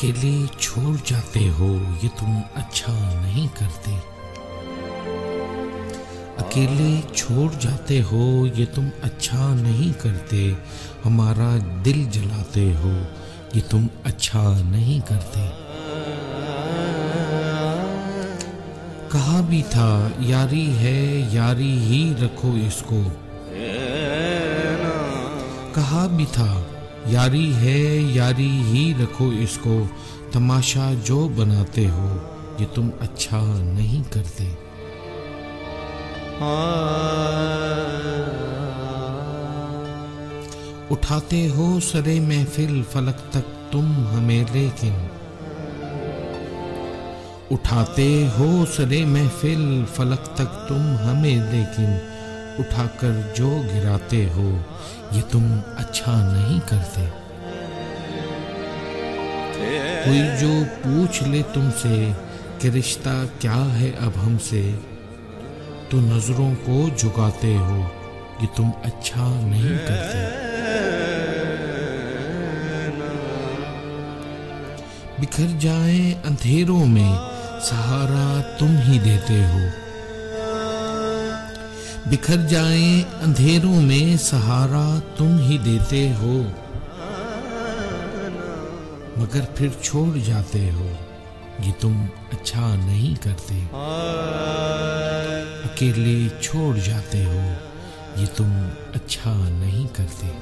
अकेले छोड़ जाते हो ये तुम अच्छा नहीं करते। अकेले छोड़ जाते हो ये तुम अच्छा नहीं करते। हमारा दिल जलाते हो ये तुम अच्छा नहीं करते। कहा भी था यारी है यारी ही रखो इसको। कहा भी था यारी है यारी ही रखो इसको। तमाशा जो बनाते हो ये तुम अच्छा नहीं करते। उठाते हो सरे महफिल फलक तक तुम हमें लेकिन। उठाते हो सरे महफिल फलक तक तुम हमें लेकिन। उठाकर जो गिराते हो ये तुम अच्छा नहीं करते। कोई जो पूछ ले तुमसे कि रिश्ता क्या है अब हमसे, तो नजरों को झुकाते हो ये तुम अच्छा नहीं करते। बिखर जाए अंधेरों में सहारा तुम ही देते हो। बिखर जाए अंधेरों में सहारा तुम ही देते हो। मगर फिर छोड़ जाते हो ये तुम अच्छा नहीं करते। अकेले छोड़ जाते हो ये तुम अच्छा नहीं करते।